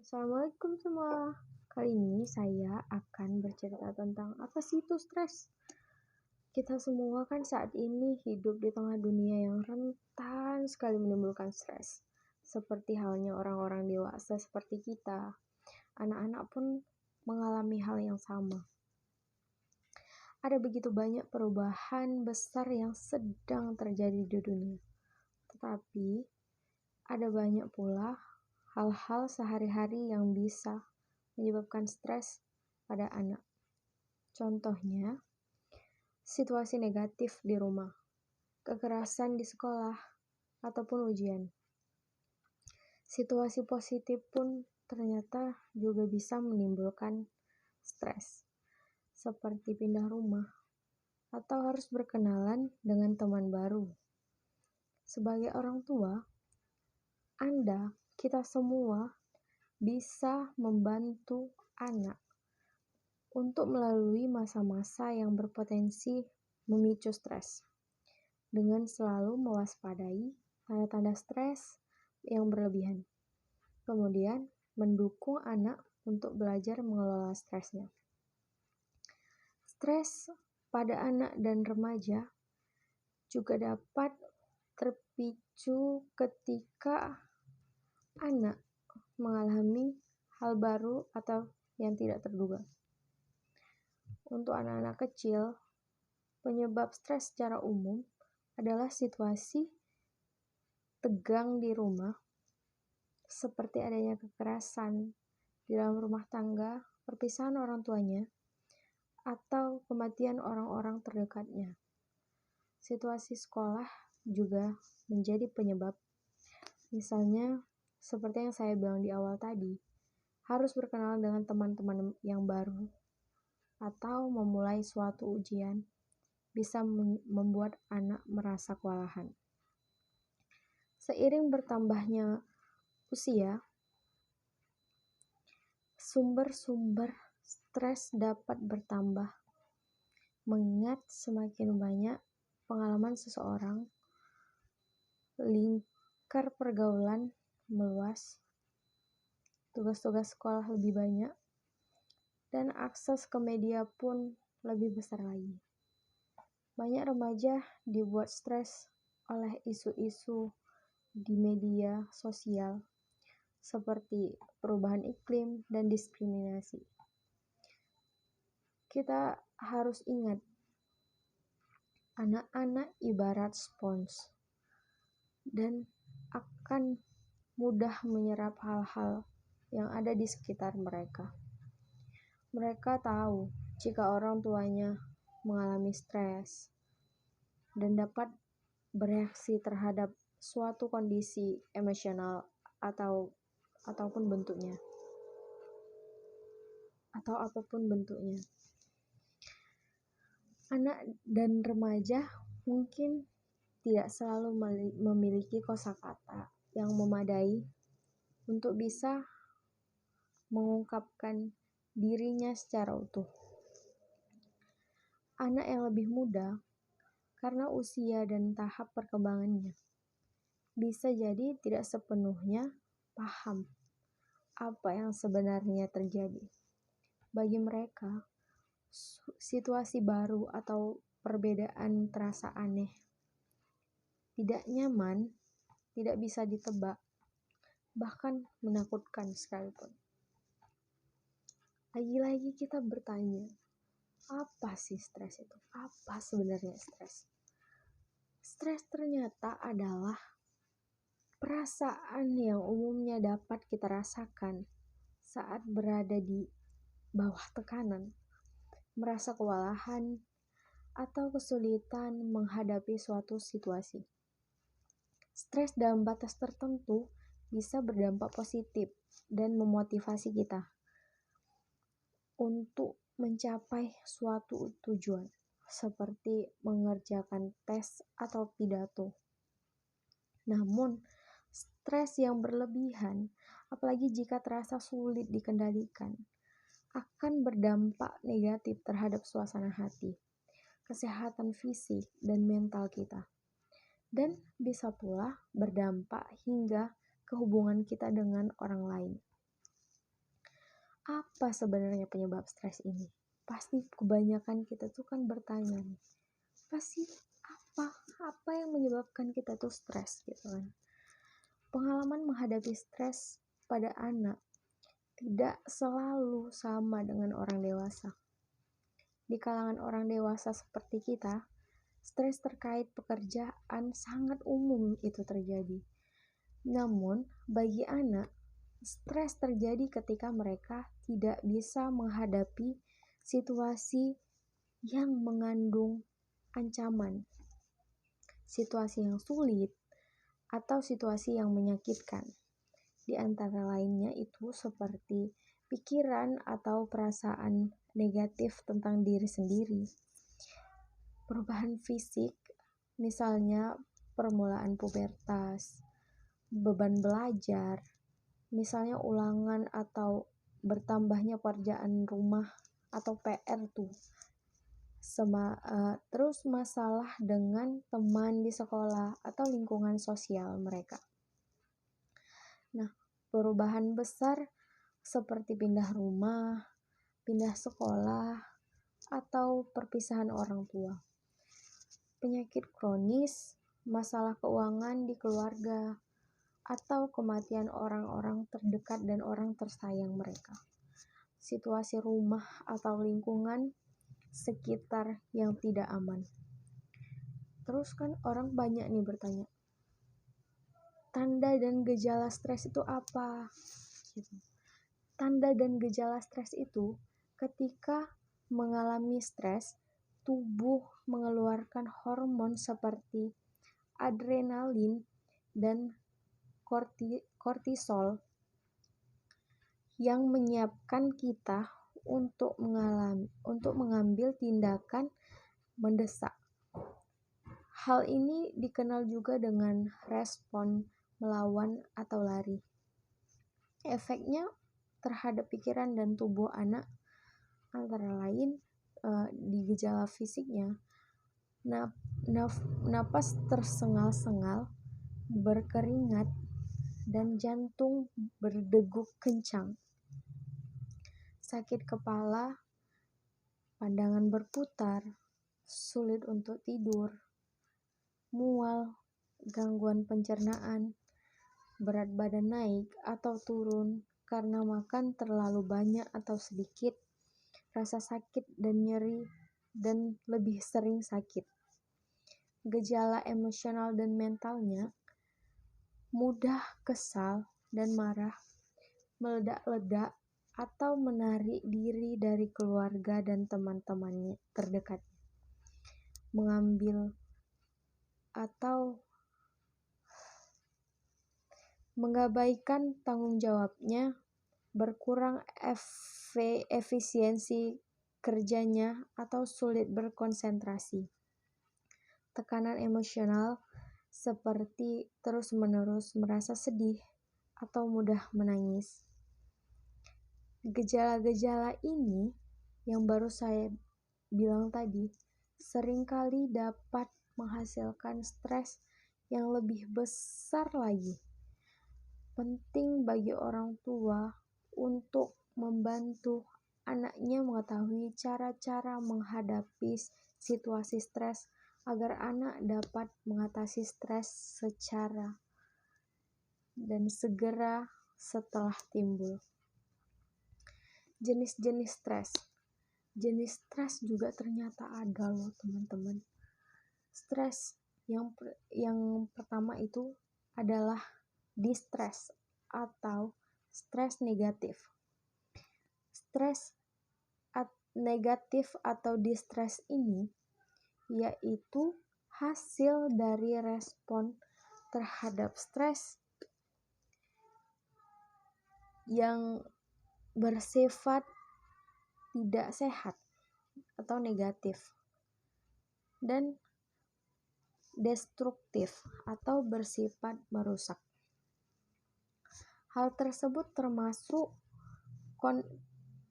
Assalamualaikum semua. Kali ini saya akan bercerita tentang apa sih itu stres. Kita semua kan saat ini hidup di tengah dunia yang rentan sekali menimbulkan stres. Seperti halnya orang-orang dewasa seperti kita. Anak-anak pun mengalami hal yang sama. Ada begitu banyak perubahan besar yang sedang terjadi di dunia. Tetapi ada banyak pula hal-hal sehari-hari yang bisa menyebabkan stres pada anak. Contohnya, situasi negatif di rumah, kekerasan di sekolah, ataupun ujian. Situasi positif pun ternyata juga bisa menimbulkan stres, seperti pindah rumah atau harus berkenalan dengan teman baru. Sebagai orang tua, kita semua bisa membantu anak untuk melalui masa-masa yang berpotensi memicu stres, dengan selalu mewaspadai tanda-tanda stres yang berlebihan. Kemudian, mendukung anak untuk belajar mengelola stresnya. Stres pada anak dan remaja juga dapat terpicu ketika anak mengalami hal baru atau yang tidak terduga. Untuk anak-anak kecil, penyebab stres secara umum adalah situasi tegang di rumah, seperti adanya kekerasan di dalam rumah tangga, perpisahan orang tuanya, atau kematian orang-orang terdekatnya. Situasi sekolah juga menjadi penyebab. Misalnya, seperti yang saya bilang di awal tadi, harus berkenalan dengan teman-teman yang baru, atau memulai suatu ujian bisa membuat anak merasa kewalahan. Seiring bertambahnya usia, sumber-sumber stres dapat bertambah, mengingat semakin banyak pengalaman seseorang, lingkar pergaulan meluas, tugas-tugas sekolah lebih banyak, dan akses ke media pun lebih besar lagi. Banyak remaja dibuat stres oleh isu-isu di media sosial seperti perubahan iklim dan diskriminasi. Kita harus ingat, anak-anak ibarat spons dan akan mudah menyerap hal-hal yang ada di sekitar mereka. Mereka tahu jika orang tuanya mengalami stres dan dapat bereaksi terhadap suatu kondisi emosional ataupun bentuknya, atau apapun bentuknya. Anak dan remaja mungkin tidak selalu memiliki kosakata yang memadai untuk bisa mengungkapkan dirinya secara utuh. Anak yang lebih muda, karena usia dan tahap perkembangannya, bisa jadi tidak sepenuhnya paham apa yang sebenarnya terjadi. Bagi mereka, situasi baru atau perbedaan terasa aneh, tidak nyaman, tidak bisa ditebak, bahkan menakutkan sekalipun. Lagi-lagi kita bertanya, apa sih stres itu? Apa sebenarnya stres? Stres ternyata adalah perasaan yang umumnya dapat kita rasakan saat berada di bawah tekanan, merasa kewalahan, atau kesulitan menghadapi suatu situasi. Stres dalam batas tertentu bisa berdampak positif dan memotivasi kita untuk mencapai suatu tujuan, seperti mengerjakan tes atau pidato. Namun, stres yang berlebihan, apalagi jika terasa sulit dikendalikan, akan berdampak negatif terhadap suasana hati, kesehatan fisik dan mental kita, dan bisa pula berdampak hingga ke hubungan kita dengan orang lain. apa sebenarnya penyebab stres ini? Pasti kebanyakan kita tuh kan bertanya nih, pasti apa yang menyebabkan kita tuh stres gitu kan. Pengalaman menghadapi stres pada anak tidak selalu sama dengan orang dewasa. Di kalangan orang dewasa seperti kita, stres terkait pekerjaan sangat umum itu terjadi. Namun, bagi anak, stres terjadi ketika mereka tidak bisa menghadapi situasi yang mengandung ancaman, situasi yang sulit, atau situasi yang menyakitkan. Di antara lainnya itu seperti pikiran atau perasaan negatif tentang diri sendiri. Perubahan fisik, misalnya permulaan pubertas, beban belajar, misalnya ulangan atau bertambahnya pekerjaan rumah atau PR tuh. Terus masalah dengan teman di sekolah atau lingkungan sosial mereka. Nah, perubahan besar seperti pindah rumah, pindah sekolah, atau perpisahan orang tua. Penyakit kronis, masalah keuangan di keluarga, atau kematian orang-orang terdekat dan orang tersayang mereka. Situasi rumah atau lingkungan sekitar yang tidak aman. Terus kan orang banyak nih bertanya, tanda dan gejala stres itu apa? Gitu. Tanda dan gejala stres itu ketika mengalami stres, tubuh mengeluarkan hormon seperti adrenalin dan kortisol yang menyiapkan kita untuk mengambil tindakan mendesak. Hal ini dikenal juga dengan respon melawan atau lari. Efeknya terhadap pikiran dan tubuh anak antara lain di gejala fisiknya, napas tersengal-sengal, berkeringat, dan jantung berdegup kencang, sakit kepala, pandangan berputar, sulit untuk tidur, mual, gangguan pencernaan, berat badan naik atau turun karena makan terlalu banyak atau sedikit, rasa sakit dan nyeri, dan lebih sering sakit. Gejala emosional dan mentalnya, mudah kesal dan marah, meledak-ledak, atau menarik diri dari keluarga dan teman-temannya terdekat, mengambil atau mengabaikan tanggung jawabnya, berkurang efisiensi kerjanya, atau sulit berkonsentrasi. Tekanan emosional seperti terus-menerus merasa sedih atau mudah menangis. Gejala-gejala ini yang baru saya bilang tadi seringkali dapat menghasilkan stres yang lebih besar lagi. Penting bagi orang tua untuk membantu anaknya mengetahui cara-cara menghadapi situasi stres agar anak dapat mengatasi stres secara dan segera setelah timbul. Jenis-jenis stres. Jenis stres juga ternyata ada loh teman-teman. Stres yang pertama itu adalah distress atau stres negatif. Stres negatif atau distress ini yaitu hasil dari respon terhadap stres yang bersifat tidak sehat atau negatif dan destruktif atau bersifat merusak. Hal tersebut termasuk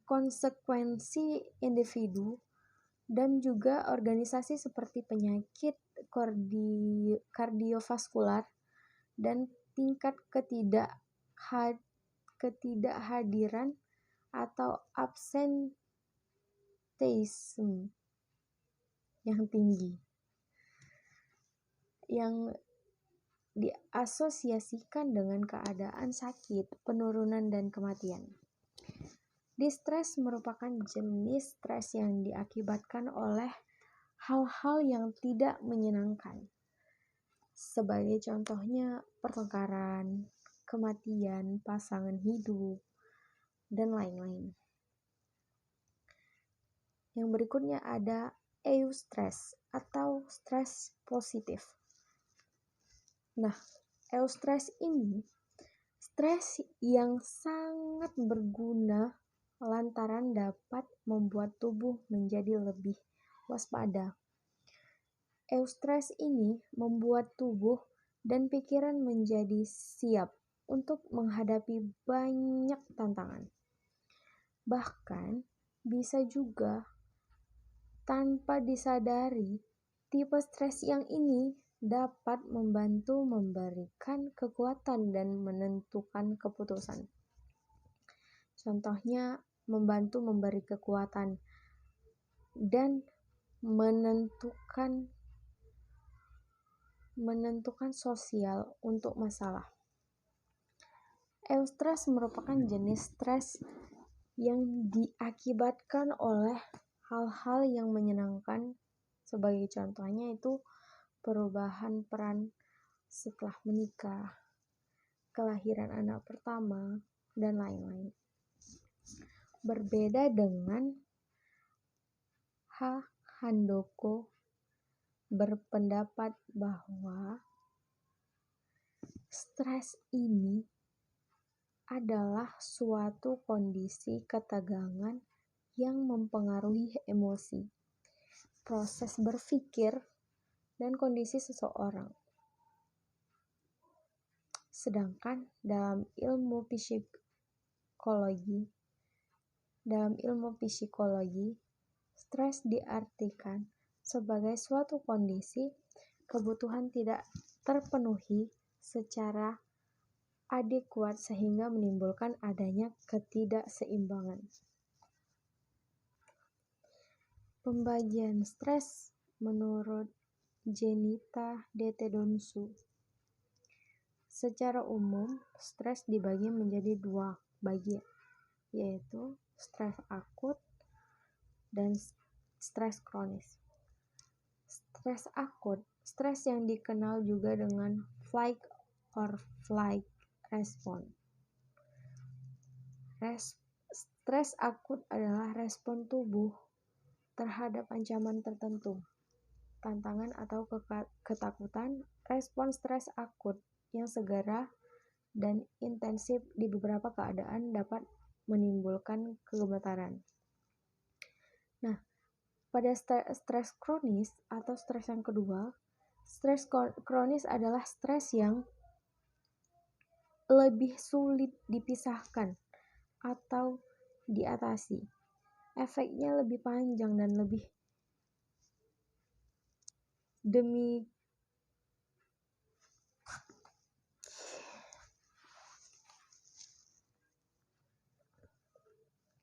konsekuensi individu dan juga organisasi seperti penyakit kardiovaskular dan tingkat ketidakhadiran atau absenteeism yang tinggi, yang diasosiasikan dengan keadaan sakit, penurunan, dan kematian. Distres merupakan jenis stres yang diakibatkan oleh hal-hal yang tidak menyenangkan. Sebagai contohnya pertengkaran, kematian, pasangan hidup, dan lain-lain. Yang berikutnya ada eustress atau stres positif. Nah, eustress ini stres yang sangat berguna lantaran dapat membuat tubuh menjadi lebih waspada. Eustress ini membuat tubuh dan pikiran menjadi siap untuk menghadapi banyak tantangan. Bahkan bisa juga tanpa disadari, tipe stres yang ini dapat membantu memberikan kekuatan dan menentukan keputusan. Contohnya, membantu memberi kekuatan dan menentukan sosial untuk masalah. Eustress merupakan jenis stres yang diakibatkan oleh hal-hal yang menyenangkan, sebagai contohnya itu perubahan peran setelah menikah, kelahiran anak pertama, dan lain-lain. Berbeda dengan Handoko berpendapat bahwa stres ini adalah suatu kondisi ketegangan yang mempengaruhi emosi, proses berpikir, dan kondisi seseorang. Sedangkan dalam ilmu psikologi, stres diartikan sebagai suatu kondisi kebutuhan tidak terpenuhi secara adekuat sehingga menimbulkan adanya ketidakseimbangan. Pembagian stres menurut Jenita Detedonsu. Secara umum, stres dibagi menjadi 2 bagian, yaitu stres akut dan stres kronis. Stres akut, stres yang dikenal juga dengan fight or flight response. Stres akut adalah respon tubuh terhadap ancaman tertentu, tantangan atau ketakutan. Respon stres akut yang segera dan intensif di beberapa keadaan dapat menimbulkan kegetaran. Nah, pada stres kronis atau stres yang kedua, stres kronis adalah stres yang lebih sulit dipisahkan atau diatasi. Efeknya lebih panjang dan lebih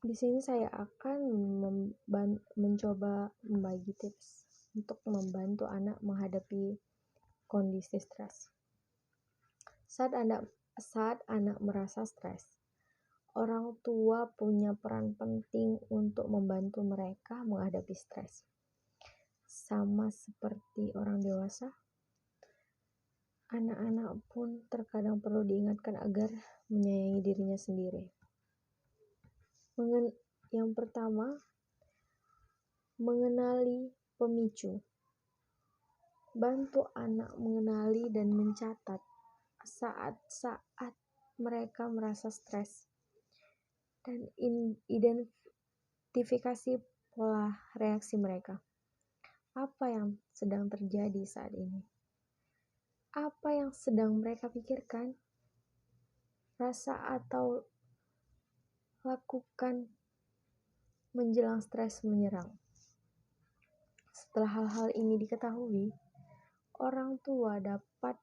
Di sini saya akan mencoba membagi tips untuk membantu anak menghadapi kondisi stres. Saat anak merasa stres, orang tua punya peran penting untuk membantu mereka menghadapi stres. Sama seperti orang dewasa, anak-anak pun terkadang perlu diingatkan agar menyayangi dirinya sendiri. Yang pertama, mengenali pemicu. Bantu anak mengenali dan mencatat saat-saat mereka merasa stres dan identifikasi pola reaksi mereka. Apa yang sedang terjadi saat ini? Apa yang sedang mereka pikirkan, rasa atau lakukan menjelang stres menyerang. Setelah hal-hal ini diketahui, orang tua dapat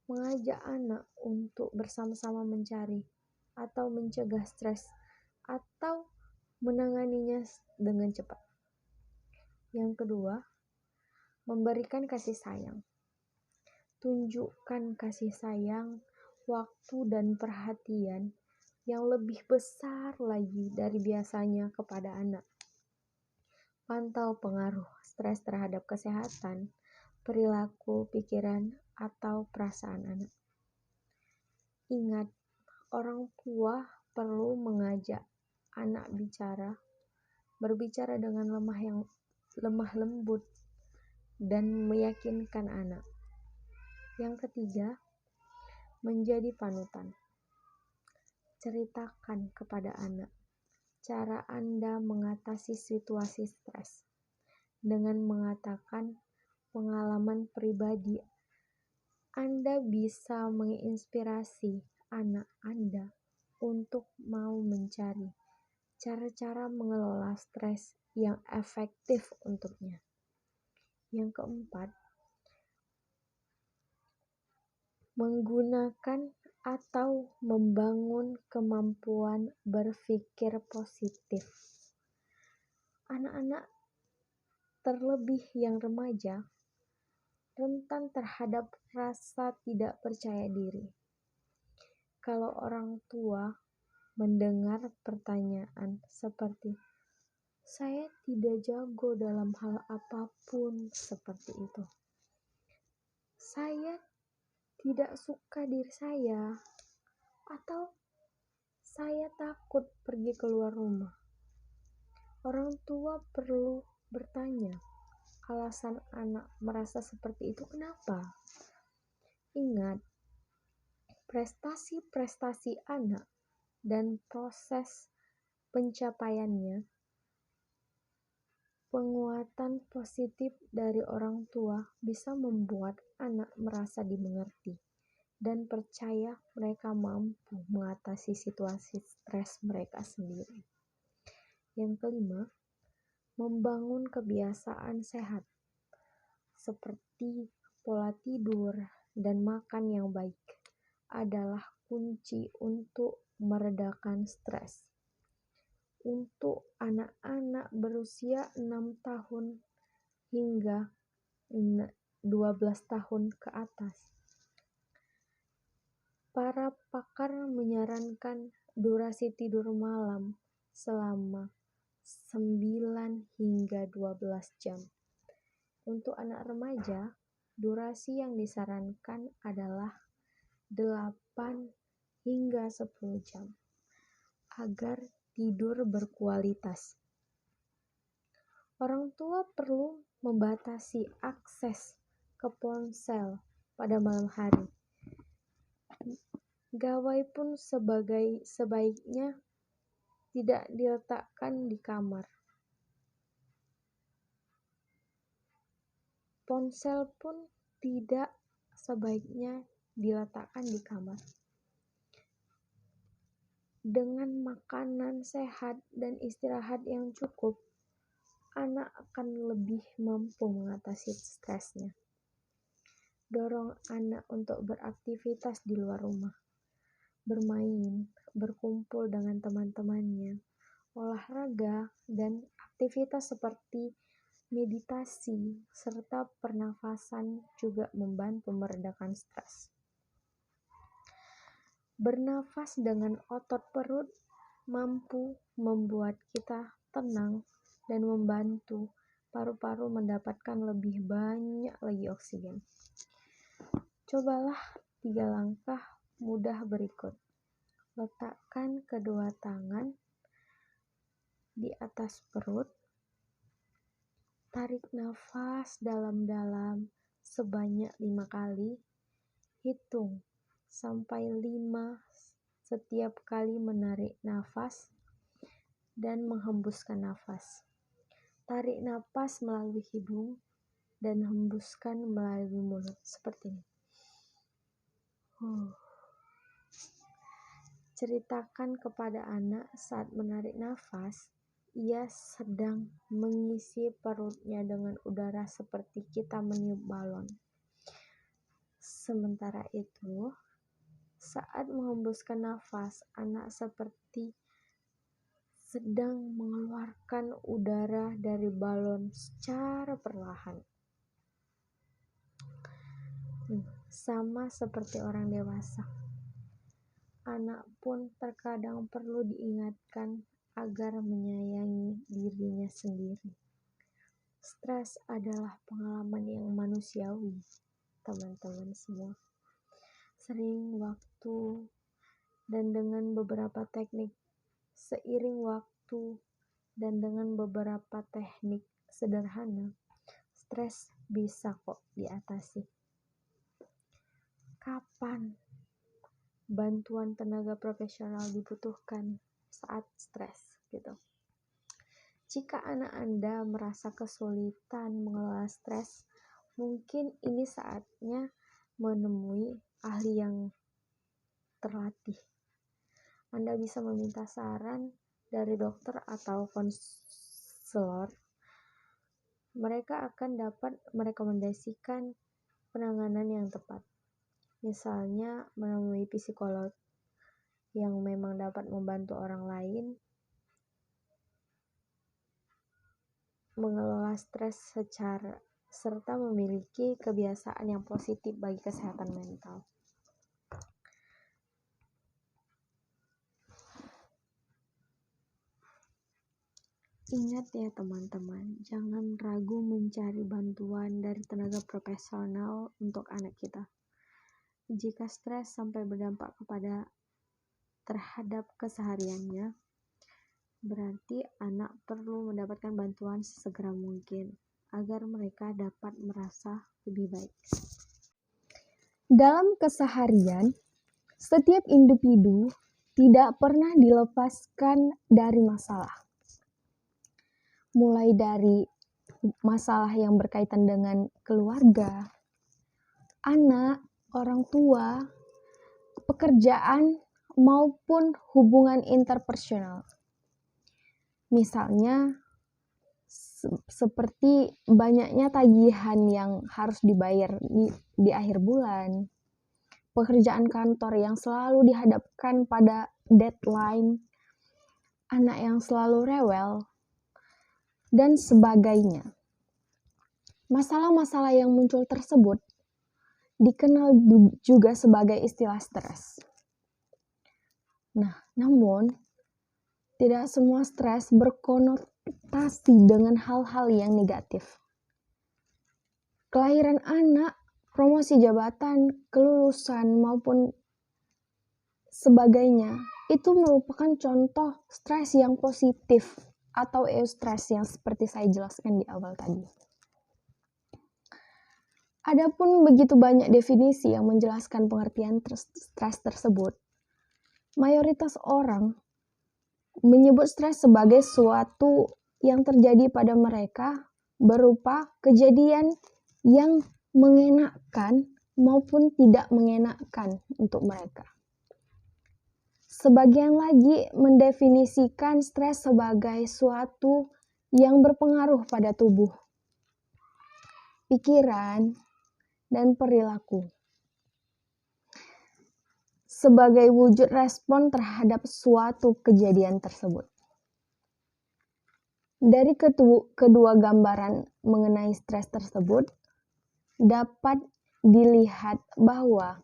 mengajak anak untuk bersama-sama mencari atau mencegah stres atau menanganinya dengan cepat. Yang kedua, memberikan kasih sayang. Tunjukkan kasih sayang, waktu dan perhatian yang lebih besar lagi dari biasanya kepada anak. Pantau pengaruh stres terhadap kesehatan, perilaku, pikiran, atau perasaan anak. Ingat, orang tua perlu mengajak anak berbicara dengan lemah lembut, dan meyakinkan anak. Yang ketiga, menjadi panutan. Ceritakan kepada anak cara Anda mengatasi situasi stres dengan mengatakan pengalaman pribadi. Anda bisa menginspirasi anak Anda untuk mau mencari cara-cara mengelola stres yang efektif untuknya. Yang keempat, menggunakan atau membangun kemampuan berpikir positif. Anak-anak, terlebih yang remaja, rentan terhadap rasa tidak percaya diri. Kalau orang tua mendengar pertanyaan seperti, "Saya tidak jago dalam hal apapun," seperti itu. "Saya tidak suka diri saya," atau "saya takut pergi keluar rumah." Orang tua perlu bertanya, alasan anak merasa seperti itu kenapa? Ingat, prestasi-prestasi anak dan proses pencapaiannya, penguatan positif dari orang tua bisa membuat anak merasa dimengerti dan percaya mereka mampu mengatasi situasi stres mereka sendiri. Yang kelima, membangun kebiasaan sehat seperti pola tidur dan makan yang baik adalah kunci untuk meredakan stres. Untuk anak-anak berusia 6 tahun hingga 12 tahun ke atas, para pakar menyarankan durasi tidur malam selama 9 hingga 12 jam. Untuk anak remaja, durasi yang disarankan adalah 8 hingga 10 jam agar tidur berkualitas. Orang tua perlu membatasi akses ke ponsel pada malam hari. Gawai pun sebaiknya tidak diletakkan di kamar. Ponsel pun tidak sebaiknya diletakkan di kamar. Dengan makanan sehat dan istirahat yang cukup, anak akan lebih mampu mengatasi stresnya. Dorong anak untuk beraktivitas di luar rumah, bermain, berkumpul dengan teman-temannya, olahraga, dan aktivitas seperti meditasi serta pernafasan juga membantu meredakan stres. Bernafas dengan otot perut mampu membuat kita tenang dan membantu paru-paru mendapatkan lebih banyak lagi oksigen. Cobalah 3 langkah mudah berikut. Letakkan kedua tangan di atas perut. Tarik nafas dalam-dalam sebanyak 5 kali. Hitung sampai 5 setiap kali menarik nafas dan menghembuskan nafas. Tarik nafas melalui hidung dan hembuskan melalui mulut seperti ini. Ceritakan kepada anak saat menarik nafas, ia sedang mengisi perutnya dengan udara seperti kita meniup balon. Sementara itu, saat menghembuskan nafas, anak seperti sedang mengeluarkan udara dari balon secara perlahan. Sama seperti orang dewasa, anak pun terkadang perlu diingatkan agar menyayangi dirinya sendiri. Stres adalah pengalaman yang manusiawi, teman-teman semua. Seiring waktu dan dengan beberapa teknik sederhana, stres bisa kok diatasi. Kapan bantuan tenaga profesional dibutuhkan saat stres gitu? Jika anak Anda merasa kesulitan mengelola stres, mungkin ini saatnya menemui ahli yang terlatih. Anda bisa meminta saran dari dokter atau konselor. Mereka akan dapat merekomendasikan penanganan yang tepat. Misalnya menemui psikolog yang memang dapat membantu orang lain mengelola stres serta memiliki kebiasaan yang positif bagi kesehatan mental. Ingat ya teman-teman, jangan ragu mencari bantuan dari tenaga profesional untuk anak kita. Jika stres sampai berdampak terhadap kesehariannya, berarti anak perlu mendapatkan bantuan sesegera mungkin agar mereka dapat merasa lebih baik. Dalam keseharian, setiap individu tidak pernah dilepaskan dari masalah. Mulai dari masalah yang berkaitan dengan keluarga, anak, orang tua, pekerjaan, maupun hubungan interpersonal. Misalnya, seperti banyaknya tagihan yang harus dibayar di akhir bulan, pekerjaan kantor yang selalu dihadapkan pada deadline, anak yang selalu rewel, dan sebagainya. Masalah-masalah yang muncul tersebut dikenal juga sebagai istilah stres. Namun, tidak semua stres berkonotasi dengan hal-hal yang negatif. Kelahiran anak, promosi jabatan, kelulusan, maupun sebagainya, itu merupakan contoh stres yang positif atau eustress yang seperti saya jelaskan di awal tadi. Adapun begitu banyak definisi yang menjelaskan pengertian stres tersebut. Mayoritas orang menyebut stres sebagai suatu yang terjadi pada mereka berupa kejadian yang mengenakkan maupun tidak mengenakkan untuk mereka. Sebagian lagi mendefinisikan stres sebagai suatu yang berpengaruh pada tubuh, pikiran, dan perilaku sebagai wujud respon terhadap suatu kejadian tersebut. Dari kedua gambaran mengenai stres tersebut, dapat dilihat bahwa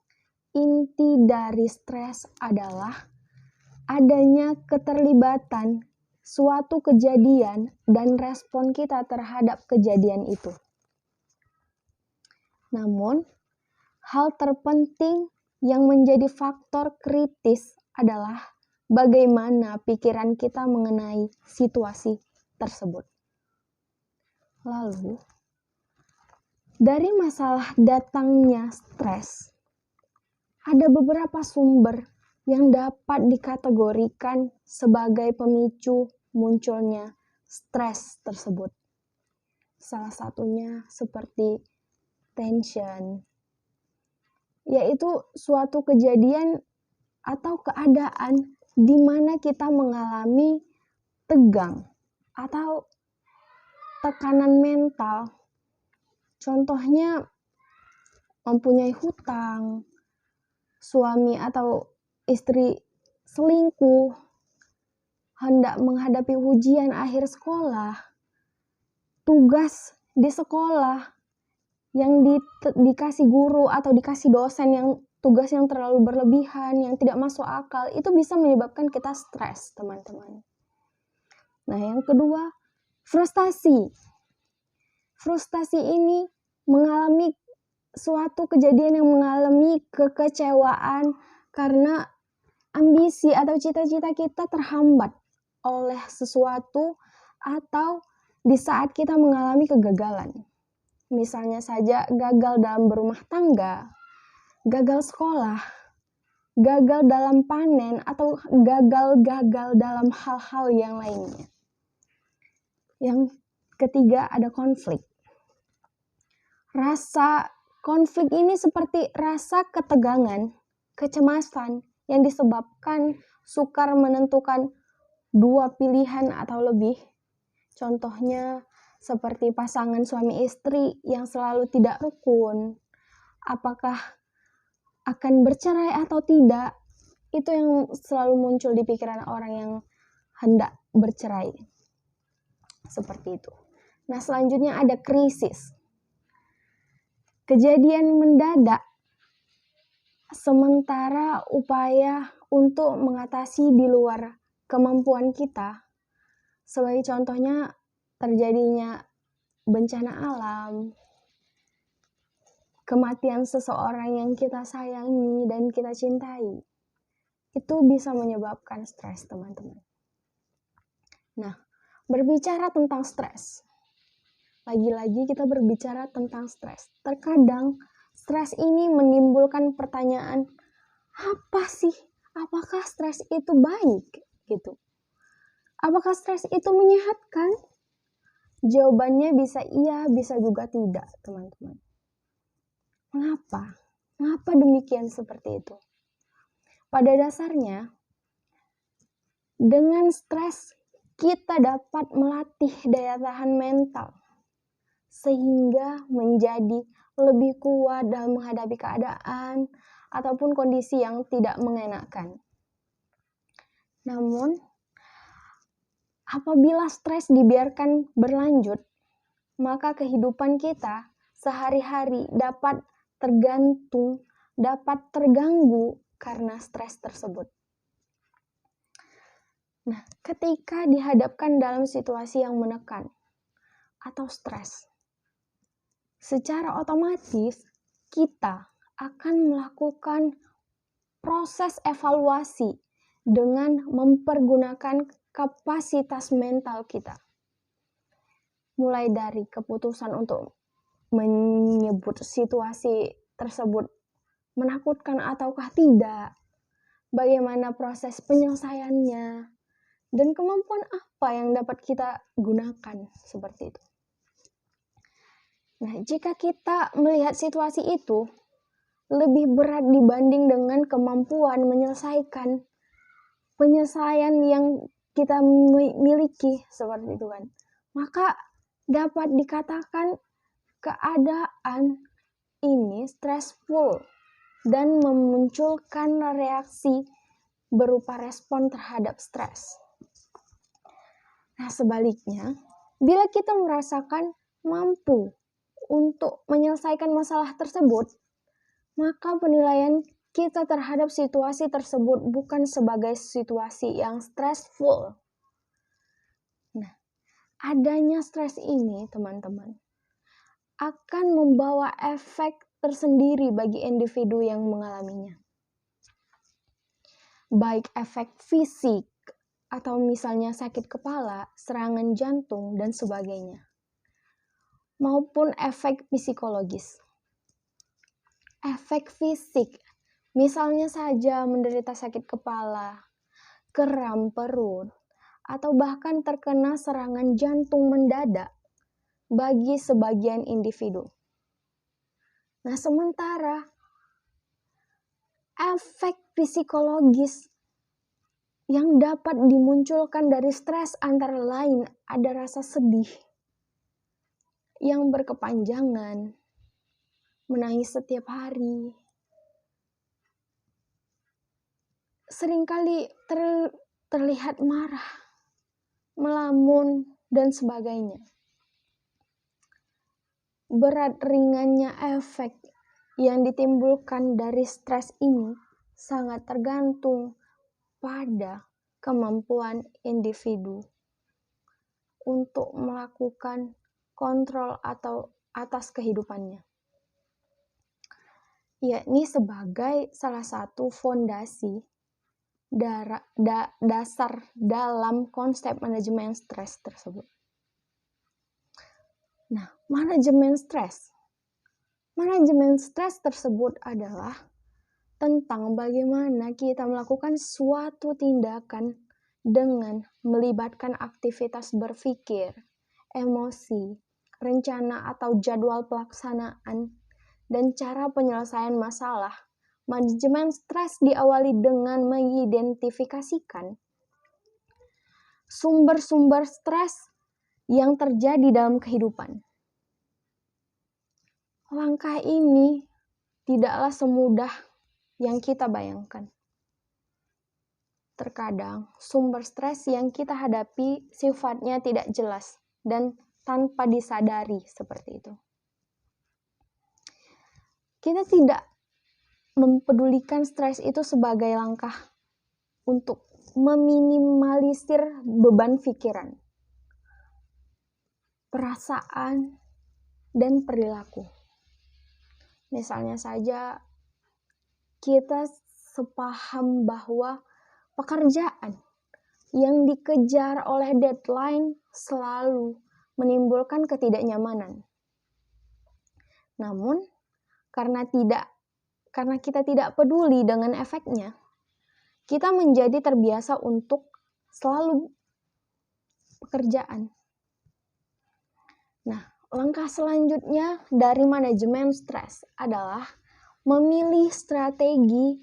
inti dari stres adalah adanya keterlibatan suatu kejadian dan respon kita terhadap kejadian itu. Namun, hal terpenting yang menjadi faktor kritis adalah bagaimana pikiran kita mengenai situasi tersebut. Lalu, dari masalah datangnya stres, ada beberapa sumber yang dapat dikategorikan sebagai pemicu munculnya stres tersebut. Salah satunya seperti tension, yaitu suatu kejadian atau keadaan di mana kita mengalami tegang atau tekanan mental. Contohnya mempunyai hutang, suami atau istri selingkuh, hendak menghadapi ujian akhir sekolah, tugas di sekolah yang dikasih guru atau dikasih dosen yang tugas yang terlalu berlebihan, yang tidak masuk akal, itu bisa menyebabkan kita stres, teman-teman. Nah, yang kedua, frustasi. Frustasi ini mengalami suatu kejadian yang mengalami kekecewaan karena ambisi atau cita-cita kita terhambat oleh sesuatu atau di saat kita mengalami kegagalan. Misalnya saja gagal dalam berumah tangga, gagal sekolah, gagal dalam panen, atau gagal dalam hal-hal yang lainnya. Yang ketiga ada konflik. Rasa konflik ini seperti rasa ketegangan, kecemasan yang disebabkan sukar menentukan dua pilihan atau lebih. Contohnya seperti pasangan suami istri yang selalu tidak rukun. Apakah akan bercerai atau tidak? Itu yang selalu muncul di pikiran orang yang hendak bercerai. Seperti itu. Nah, selanjutnya ada krisis. Kejadian mendadak sementara upaya untuk mengatasi di luar kemampuan kita. Sebagai contohnya terjadinya bencana alam, kematian seseorang yang kita sayangi dan kita cintai. Itu bisa menyebabkan stres, teman-teman. Nah, berbicara tentang stres. Lagi-lagi kita berbicara tentang stres. Terkadang stres ini menimbulkan pertanyaan, apa sih? Apakah stres itu baik? Gitu. Apakah stres itu menyehatkan? Jawabannya bisa iya, bisa juga tidak, teman-teman. Mengapa? Mengapa demikian seperti itu? Pada dasarnya, dengan stres kita dapat melatih daya tahan mental sehingga menjadi lebih kuat dalam menghadapi keadaan ataupun kondisi yang tidak mengenakan. Namun, apabila stres dibiarkan berlanjut, maka kehidupan kita sehari-hari dapat terganggu karena stres tersebut. Nah, ketika dihadapkan dalam situasi yang menekan atau stres, secara otomatis kita akan melakukan proses evaluasi dengan mempergunakan kapasitas mental kita. Mulai dari keputusan untuk menyebut situasi tersebut menakutkan ataukah tidak, bagaimana proses penyelesaiannya, dan kemampuan apa yang dapat kita gunakan seperti itu. Nah, jika kita melihat situasi itu lebih berat dibanding dengan kemampuan menyelesaikan penyelesaian yang kita miliki seperti itu kan, maka dapat dikatakan keadaan ini stressful dan memunculkan reaksi berupa respon terhadap stres. Nah, sebaliknya, bila kita merasakan mampu untuk menyelesaikan masalah tersebut, maka penilaian kita terhadap situasi tersebut bukan sebagai situasi yang stressful. Nah, adanya stres ini, teman-teman, akan membawa efek tersendiri bagi individu yang mengalaminya. Baik efek fisik, atau misalnya sakit kepala, serangan jantung, dan sebagainya, maupun efek psikologis. Efek fisik, misalnya saja menderita sakit kepala, kram perut, atau bahkan terkena serangan jantung mendadak bagi sebagian individu. Nah, sementara efek psikologis yang dapat dimunculkan dari stres antara lain ada rasa sedih yang berkepanjangan, menangis setiap hari, seringkali terlihat marah, melamun, dan sebagainya. Berat ringannya efek yang ditimbulkan dari stres ini sangat tergantung pada kemampuan individu untuk melakukan kontrol atau atas kehidupannya, yakni sebagai salah satu fondasi dasar dalam konsep manajemen stres tersebut. Nah, manajemen stres tersebut adalah tentang bagaimana kita melakukan suatu tindakan dengan melibatkan aktivitas berpikir, emosi, rencana atau jadwal pelaksanaan, dan cara penyelesaian masalah. Manajemen stres diawali dengan mengidentifikasikan sumber-sumber stres yang terjadi dalam kehidupan. Langkah ini tidaklah semudah yang kita bayangkan. Terkadang sumber stres yang kita hadapi sifatnya tidak jelas dan tanpa disadari seperti itu. Kita tidak mempedulikan stres itu sebagai langkah untuk meminimalisir beban pikiran, perasaan, dan perilaku. Misalnya saja, kita sepaham bahwa pekerjaan yang dikejar oleh deadline selalu menimbulkan ketidaknyamanan. Namun, karena kita tidak peduli dengan efeknya, kita menjadi terbiasa untuk selalu pekerjaan. Nah, langkah selanjutnya dari manajemen stres adalah memilih strategi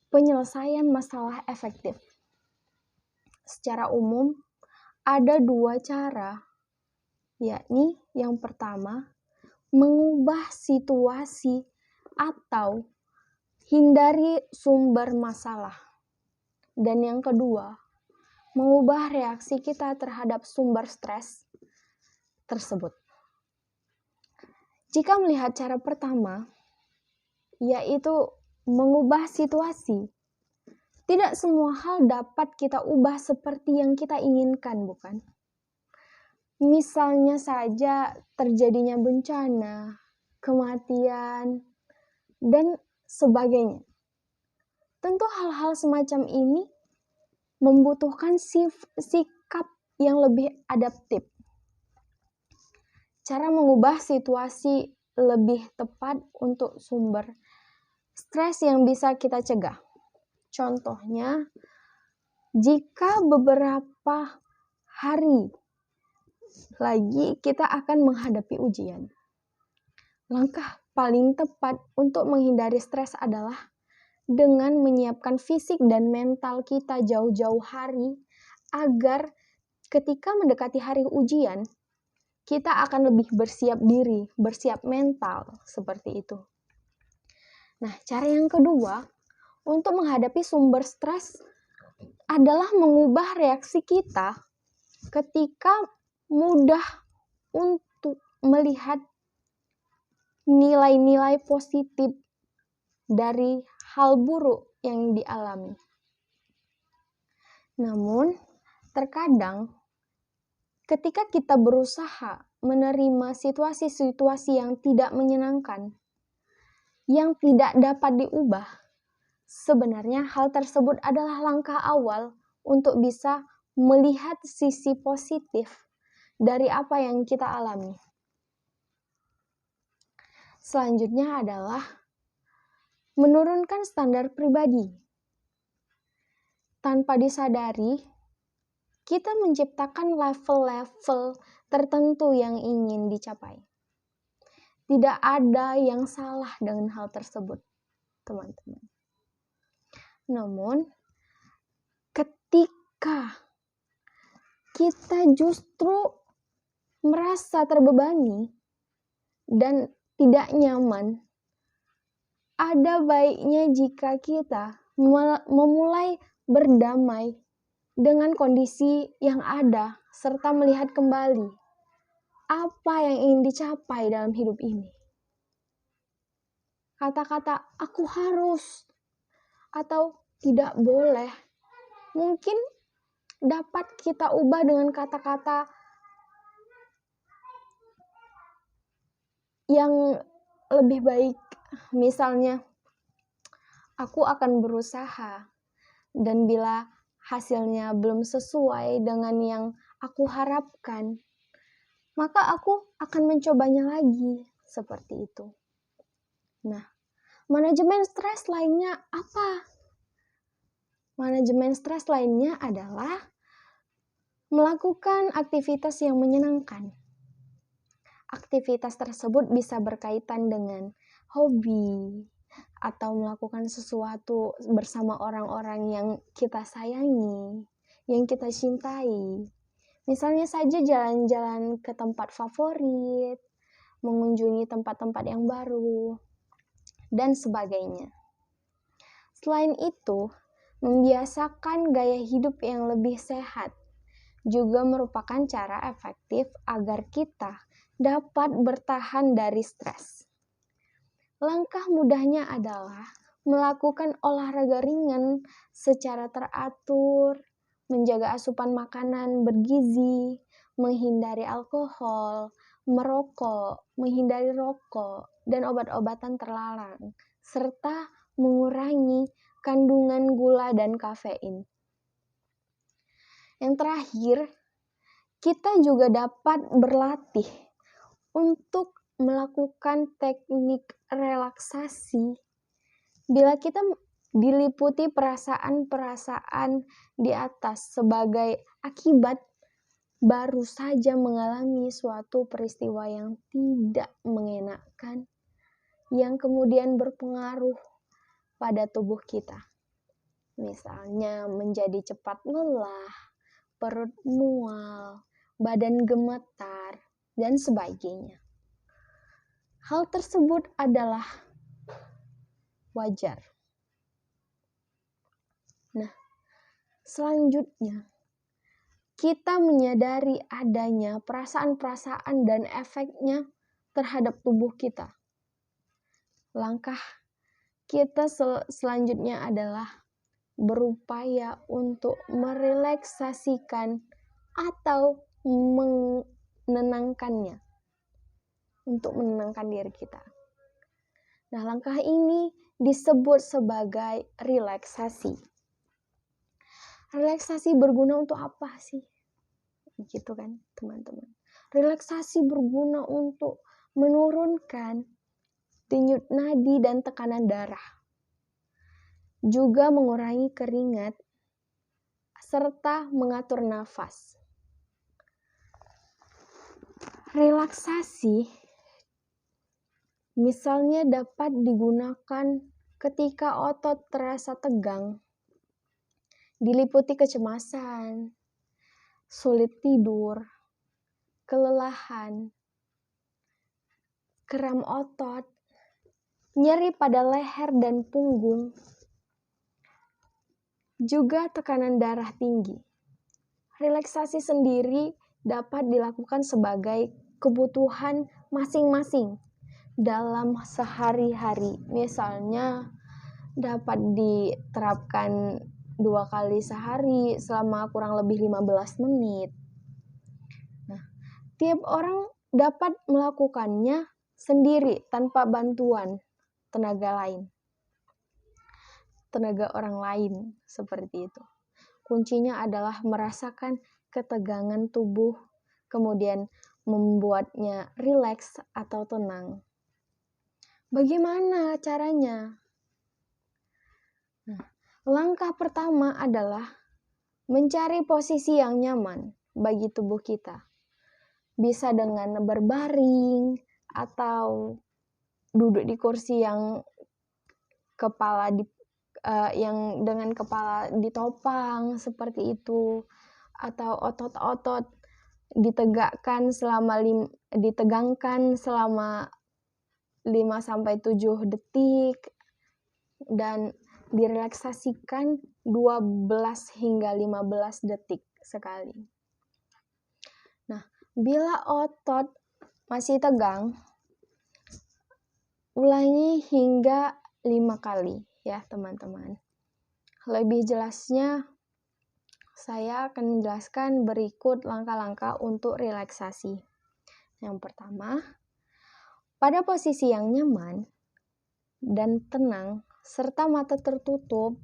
penyelesaian masalah efektif. Secara umum, ada dua cara, yakni yang pertama, mengubah situasi atau hindari sumber masalah. Dan yang kedua, mengubah reaksi kita terhadap sumber stres tersebut. Jika melihat cara pertama, yaitu mengubah situasi, tidak semua hal dapat kita ubah seperti yang kita inginkan, bukan? Misalnya saja terjadinya bencana, kematian, dan sebagainya. Tentu hal-hal semacam ini membutuhkan sikap yang lebih adaptif. Cara mengubah situasi lebih tepat untuk sumber stres yang bisa kita cegah. Contohnya, jika beberapa hari lagi kita akan menghadapi ujian, langkah paling tepat untuk menghindari stres adalah dengan menyiapkan fisik dan mental kita jauh-jauh hari agar ketika mendekati hari ujian, kita akan lebih bersiap diri, bersiap mental, seperti itu. Nah, cara yang kedua untuk menghadapi sumber stres adalah mengubah reaksi kita ketika mudah untuk melihat nilai-nilai positif dari hal buruk yang dialami. Namun, terkadang ketika kita berusaha menerima situasi-situasi yang tidak menyenangkan, yang tidak dapat diubah, sebenarnya hal tersebut adalah langkah awal untuk bisa melihat sisi positif dari apa yang kita alami. Selanjutnya adalah menurunkan standar pribadi. Tanpa disadari, kita menciptakan level-level tertentu yang ingin dicapai. Tidak ada yang salah dengan hal tersebut, teman-teman. Namun, ketika kita justru merasa terbebani dan tidak nyaman, ada baiknya jika kita memulai berdamai dengan kondisi yang ada, serta melihat kembali apa yang ingin dicapai dalam hidup ini. Kata-kata "aku harus" atau "tidak boleh" mungkin dapat kita ubah dengan kata-kata yang lebih baik. Misalnya, "aku akan berusaha, dan bila hasilnya belum sesuai dengan yang aku harapkan, maka aku akan mencobanya lagi." Seperti itu. Nah, manajemen stres lainnya apa? Manajemen stres lainnya adalah melakukan aktivitas yang menyenangkan. Aktivitas tersebut bisa berkaitan dengan hobi, atau melakukan sesuatu bersama orang-orang yang kita sayangi, yang kita cintai. Misalnya saja jalan-jalan ke tempat favorit, mengunjungi tempat-tempat yang baru, dan sebagainya. Selain itu, membiasakan gaya hidup yang lebih sehat juga merupakan cara efektif agar kita dapat bertahan dari stres. Langkah mudahnya adalah melakukan olahraga ringan secara teratur, menjaga asupan makanan bergizi, menghindari alkohol, merokok, menghindari rokok, dan obat-obatan terlarang, serta mengurangi kandungan gula dan kafein. Yang terakhir, kita juga dapat berlatih untuk melakukan teknik relaksasi bila kita diliputi perasaan-perasaan di atas sebagai akibat baru saja mengalami suatu peristiwa yang tidak mengenakan, yang kemudian berpengaruh pada tubuh kita. Misalnya menjadi cepat lelah, perut mual, badan gemetar, dan sebagainya. Hal tersebut adalah wajar. Nah, selanjutnya, kita menyadari adanya perasaan-perasaan dan efeknya terhadap tubuh kita. Langkah kita selanjutnya adalah berupaya untuk merelaksasikan atau menenangkannya, untuk menenangkan diri kita. Nah, langkah ini disebut sebagai relaksasi. Relaksasi berguna untuk apa sih? Gitu kan, teman-teman. Relaksasi berguna untuk menurunkan denyut nadi dan tekanan darah, juga mengurangi keringat, serta mengatur nafas. Relaksasi misalnya dapat digunakan ketika otot terasa tegang, diliputi kecemasan, sulit tidur, kelelahan, kram otot, nyeri pada leher dan punggung, juga tekanan darah tinggi. Relaksasi sendiri dapat dilakukan sebagai kebutuhan masing-masing dalam sehari-hari. Misalnya dapat diterapkan 2 kali sehari selama kurang lebih 15 menit. Nah, tiap orang dapat melakukannya sendiri tanpa bantuan tenaga orang lain, seperti itu. Kuncinya adalah merasakan ketegangan tubuh, kemudian membuatnya rileks atau tenang. Bagaimana caranya? Nah, langkah pertama adalah mencari posisi yang nyaman bagi tubuh kita. Bisa dengan berbaring atau duduk di kursi yang dengan kepala ditopang seperti itu, atau otot-otot ditegangkan selama 5-7 detik, dan direlaksasikan 12 hingga 15 detik sekali. Nah, bila otot masih tegang, ulangi hingga 5 kali ya teman-teman. Lebih jelasnya, saya akan menjelaskan berikut langkah-langkah untuk relaksasi. Yang pertama, pada posisi yang nyaman dan tenang, serta mata tertutup,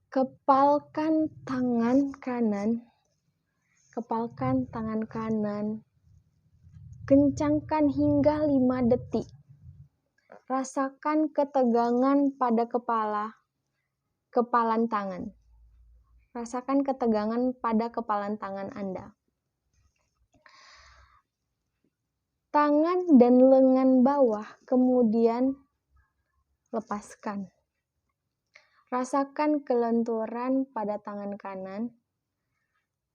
kepalkan tangan kanan, kencangkan hingga 5 detik. Rasakan ketegangan pada kepalan tangan. Rasakan ketegangan pada kepalan tangan Anda. Tangan dan lengan bawah kemudian lepaskan. Rasakan kelenturan pada tangan kanan.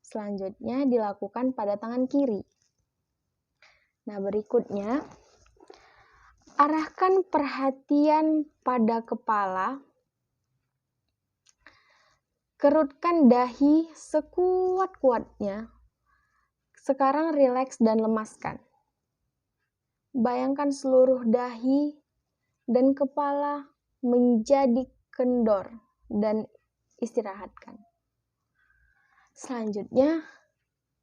Selanjutnya dilakukan pada tangan kiri. Nah, berikutnya, arahkan perhatian pada kepala. Kerutkan dahi sekuat-kuatnya. Sekarang rileks dan lemaskan. Bayangkan seluruh dahi dan kepala menjadi kendor dan istirahatkan. Selanjutnya,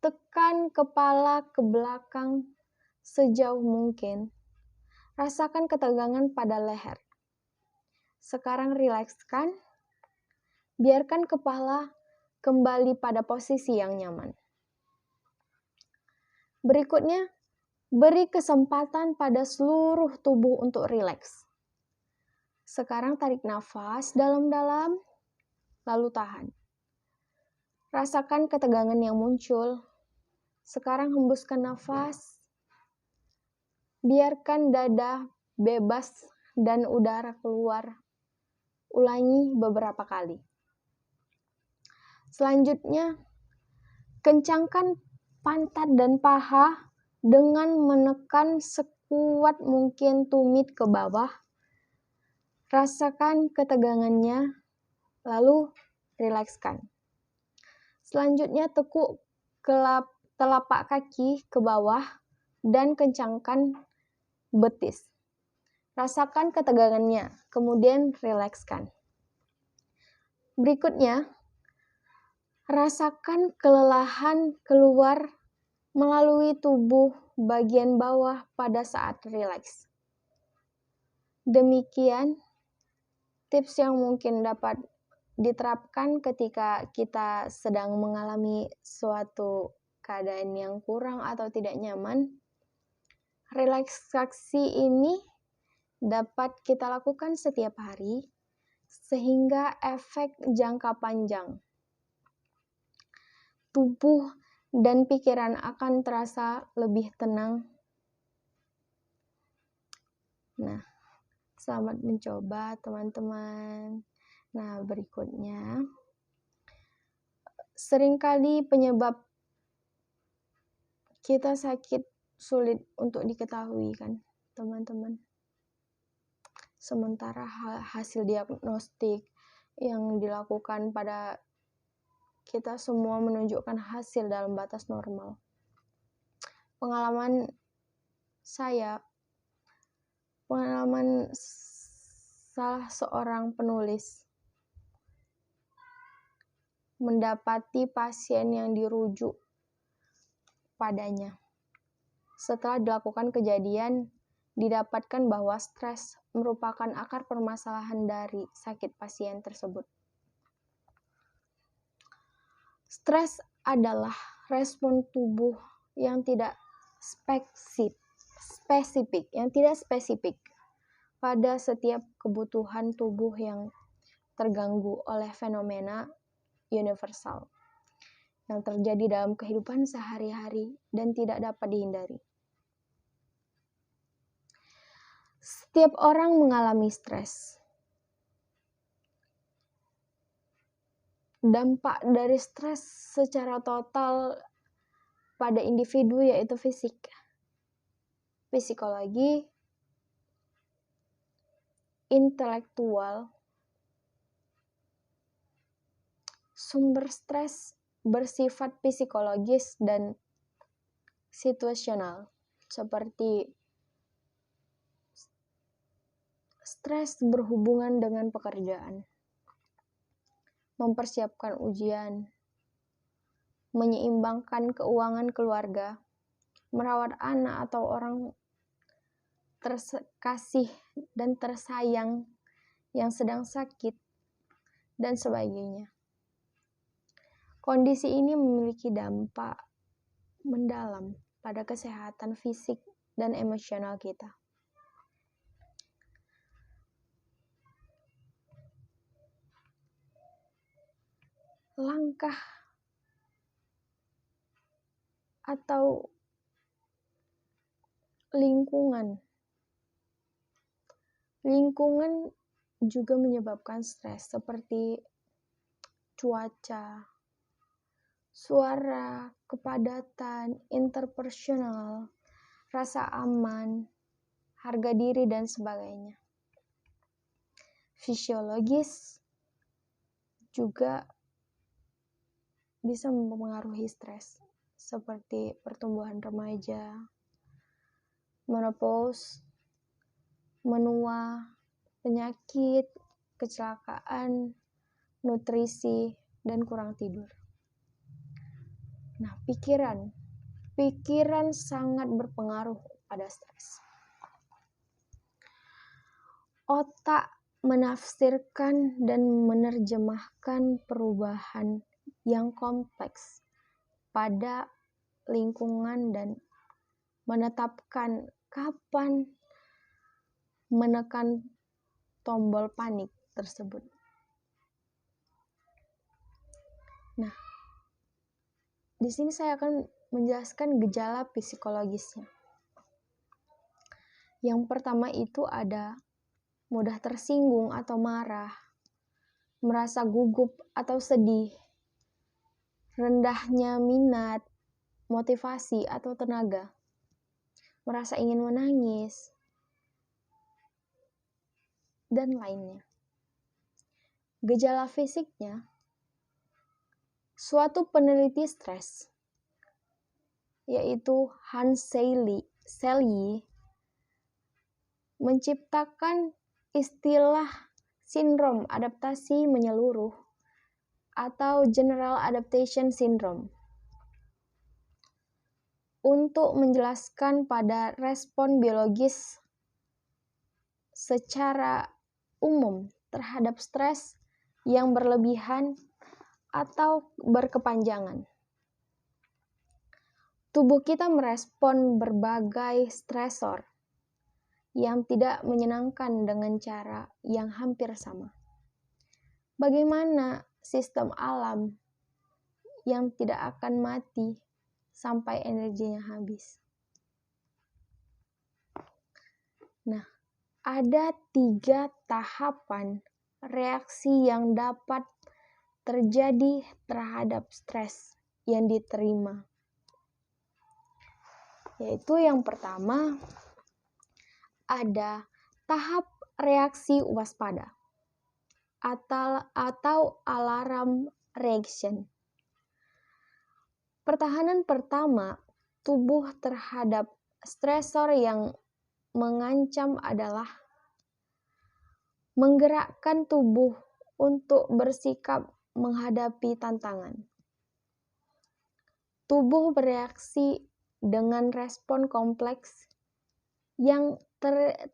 tekan kepala ke belakang sejauh mungkin. Rasakan ketegangan pada leher. Sekarang rilekskan. Biarkan kepala kembali pada posisi yang nyaman. Berikutnya, beri kesempatan pada seluruh tubuh untuk rileks. Sekarang tarik nafas dalam-dalam, lalu tahan. Rasakan ketegangan yang muncul. Sekarang hembuskan nafas. Biarkan dada bebas dan udara keluar. Ulangi beberapa kali. Selanjutnya, kencangkan pantat dan paha dengan menekan sekuat mungkin tumit ke bawah. Rasakan ketegangannya, lalu rilekskan. Selanjutnya, tekuk telapak kaki ke bawah dan kencangkan betis. Rasakan ketegangannya, kemudian rilekskan. Berikutnya, rasakan kelelahan keluar melalui tubuh bagian bawah pada saat rileks. Demikian tips yang mungkin dapat diterapkan ketika kita sedang mengalami suatu keadaan yang kurang atau tidak nyaman. Relaksasi ini dapat kita lakukan setiap hari sehingga efek jangka panjang. Tubuh dan pikiran akan terasa lebih tenang. Nah, selamat mencoba teman-teman. Nah, berikutnya, seringkali penyebab kita sakit sulit untuk diketahui kan, teman-teman. Sementara hasil diagnostik yang dilakukan pada kita semua menunjukkan hasil dalam batas normal. Pengalaman salah seorang penulis mendapati pasien yang dirujuk padanya. Setelah dilakukan kejadian, didapatkan bahwa stres merupakan akar permasalahan dari sakit pasien tersebut. Stres adalah respon tubuh yang tidak spesifik pada setiap kebutuhan tubuh yang terganggu oleh fenomena universal yang terjadi dalam kehidupan sehari-hari dan tidak dapat dihindari. Setiap orang mengalami stres. Dampak dari stres secara total pada individu yaitu fisik, psikologi, intelektual. Sumber stres bersifat psikologis dan situasional, seperti stres berhubungan dengan pekerjaan, mempersiapkan ujian, menyeimbangkan keuangan keluarga, merawat anak atau orang terkasih dan tersayang yang sedang sakit, dan sebagainya. Kondisi ini memiliki dampak mendalam pada kesehatan fisik dan emosional kita. Langkah atau lingkungan juga menyebabkan stres, seperti cuaca, suara, kepadatan, interpersonal, rasa aman, harga diri, dan sebagainya. Fisiologis juga bisa mempengaruhi stres, seperti pertumbuhan remaja, menopause, menua, penyakit, kecelakaan, nutrisi, dan kurang tidur. Nah, pikiran sangat berpengaruh pada stres. Otak menafsirkan dan menerjemahkan perubahan yang kompleks pada lingkungan dan menetapkan kapan menekan tombol panik tersebut. Nah, di sini saya akan menjelaskan gejala psikologisnya. Yang pertama itu ada mudah tersinggung atau marah, merasa gugup atau sedih, rendahnya minat, motivasi atau tenaga, merasa ingin menangis, dan lainnya. Gejala fisiknya, suatu peneliti stres, yaitu Hans Selye, menciptakan istilah sindrom adaptasi menyeluruh atau General Adaptation Syndrome untuk menjelaskan pada respon biologis secara umum terhadap stres yang berlebihan atau berkepanjangan. Tubuh kita merespon berbagai stresor yang tidak menyenangkan dengan cara yang hampir sama. Bagaimana sistem alam yang tidak akan mati sampai energinya habis? Nah, ada 3 tahapan reaksi yang dapat terjadi terhadap stres yang diterima. Yaitu yang pertama, ada tahap reaksi waspada atau alarm reaction. Pertahanan pertama tubuh terhadap stresor yang mengancam adalah menggerakkan tubuh untuk bersikap menghadapi tantangan. Tubuh bereaksi dengan respon kompleks yang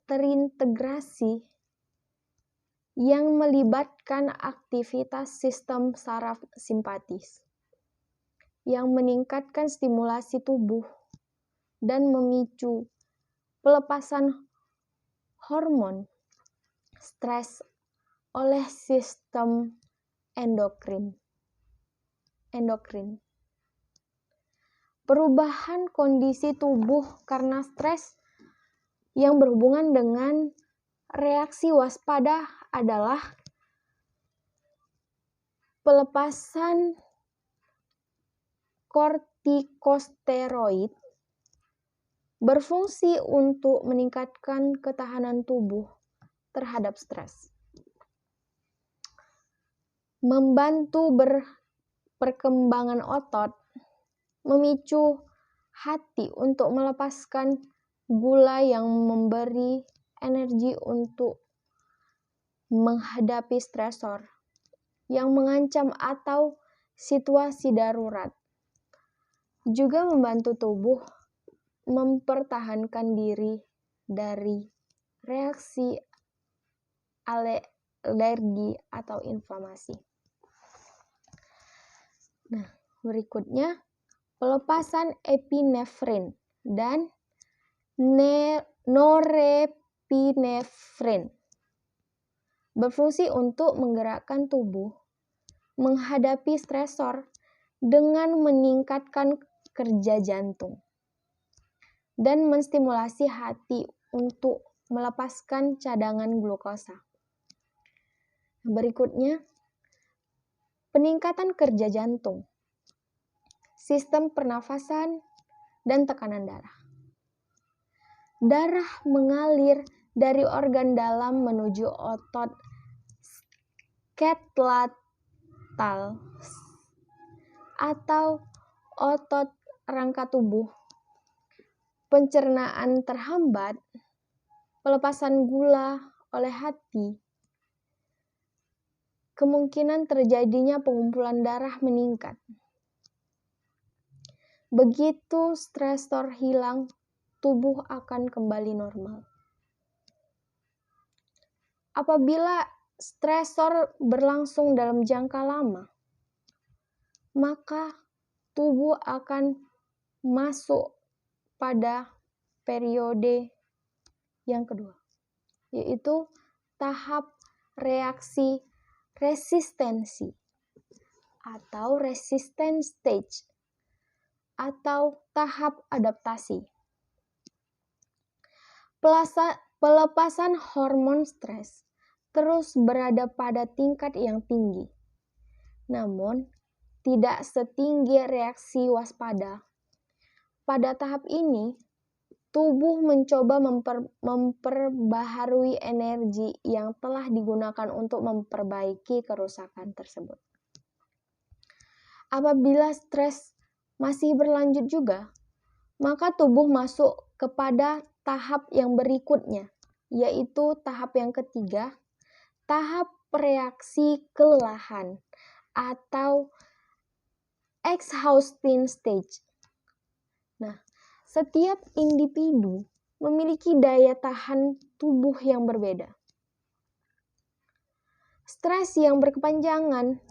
terintegrasi yang melibatkan aktivitas sistem saraf simpatis yang meningkatkan stimulasi tubuh dan memicu pelepasan hormon stres oleh sistem endokrin. Perubahan kondisi tubuh karena stres yang berhubungan dengan reaksi waspada adalah pelepasan kortikosteroid berfungsi untuk meningkatkan ketahanan tubuh terhadap stres. Membantu perkembangan otot, memicu hati untuk melepaskan gula yang memberi energi untuk menghadapi stresor yang mengancam atau situasi darurat. Juga membantu tubuh mempertahankan diri dari reaksi alergi atau inflamasi. Nah, berikutnya pelepasan epinefrin dan norepinefrin berfungsi untuk menggerakkan tubuh menghadapi stresor dengan meningkatkan kerja jantung dan menstimulasi hati untuk melepaskan cadangan glukosa. Berikutnya, peningkatan kerja jantung, sistem pernafasan, dan tekanan darah. Darah mengalir dari organ dalam menuju otot skeletal atau otot rangka tubuh. Pencernaan terhambat, pelepasan gula oleh hati, kemungkinan terjadinya pengumpulan darah meningkat. Begitu stresor hilang, tubuh akan kembali normal. Apabila stresor berlangsung dalam jangka lama, maka tubuh akan masuk pada periode yang kedua, yaitu tahap reaksi resistensi atau resistance stage atau tahap adaptasi. Pelepasan hormon stres terus berada pada tingkat yang tinggi, namun tidak setinggi reaksi waspada. Pada tahap ini, tubuh mencoba memperbaharui energi yang telah digunakan untuk memperbaiki kerusakan tersebut. Apabila stres masih berlanjut juga, maka tubuh masuk kepada tahap yang berikutnya, yaitu tahap yang ketiga, tahap reaksi kelelahan atau exhaustion stage. Nah, setiap individu memiliki daya tahan tubuh yang berbeda. Stres yang berkepanjangan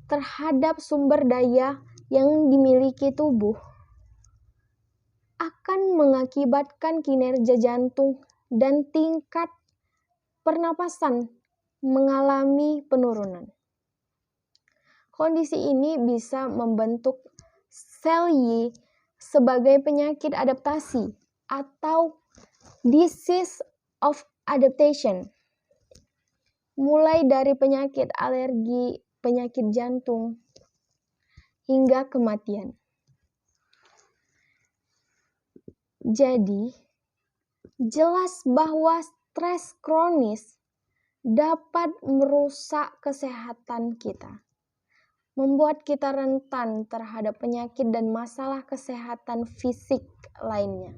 terhadap sumber daya yang dimiliki tubuh akan mengakibatkan kinerja jantung dan tingkat pernapasan mengalami penurunan. Kondisi ini bisa membentuk sel Y sebagai penyakit adaptasi atau disease of adaptation, mulai dari penyakit alergi, penyakit jantung, hingga kematian. Jadi, jelas bahwa stres kronis dapat merusak kesehatan kita, membuat kita rentan terhadap penyakit dan masalah kesehatan fisik lainnya.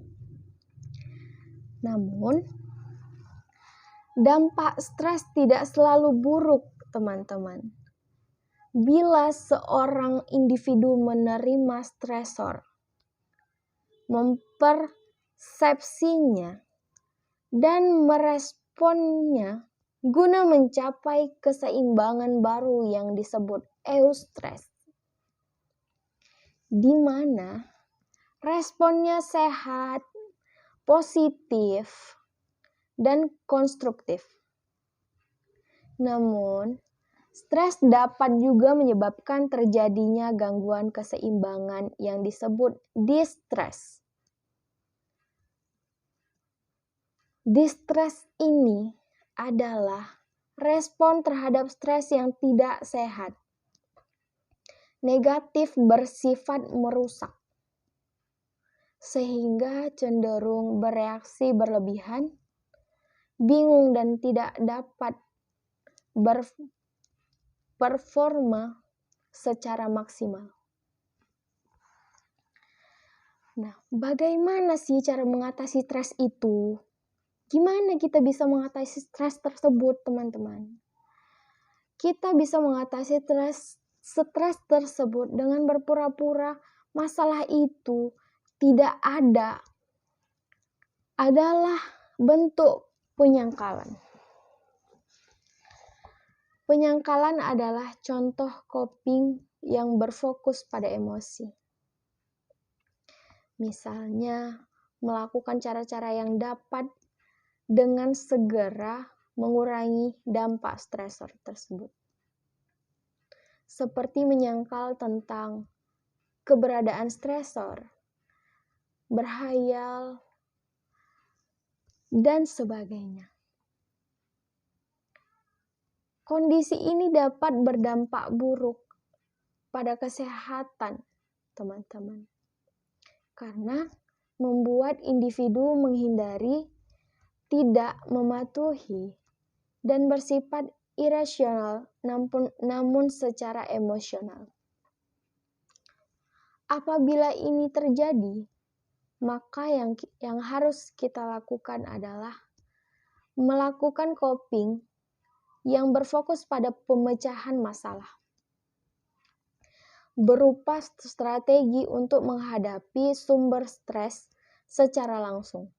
Namun, dampak stres tidak selalu buruk, teman-teman. Bila seorang individu menerima stresor, mempersepsinya, dan meresponnya guna mencapai keseimbangan baru yang disebut eustress, di mana responnya sehat, positif, dan konstruktif. Namun, stres dapat juga menyebabkan terjadinya gangguan keseimbangan yang disebut distress. Distress ini adalah respon terhadap stres yang tidak sehat, negatif, bersifat merusak, sehingga cenderung bereaksi berlebihan bingung dan tidak dapat berperforma secara maksimal. Nah, bagaimana sih cara mengatasi stres itu? Gimana kita bisa mengatasi stres tersebut, teman-teman? Kita bisa mengatasi stres tersebut dengan berpura-pura masalah itu tidak ada. Adalah bentuk penyangkalan. Penyangkalan adalah contoh coping yang berfokus pada emosi. Misalnya, melakukan cara-cara yang dapat dengan segera mengurangi dampak stresor tersebut. Seperti menyangkal tentang keberadaan stresor, berhayal, dan sebagainya. Kondisi ini dapat berdampak buruk pada kesehatan teman-teman, karena membuat individu menghindari, tidak mematuhi, dan bersifat irasional namun secara emosional. Apabila ini terjadi, maka yang harus kita lakukan adalah melakukan coping yang berfokus pada pemecahan masalah, berupa strategi untuk menghadapi sumber stres secara langsung.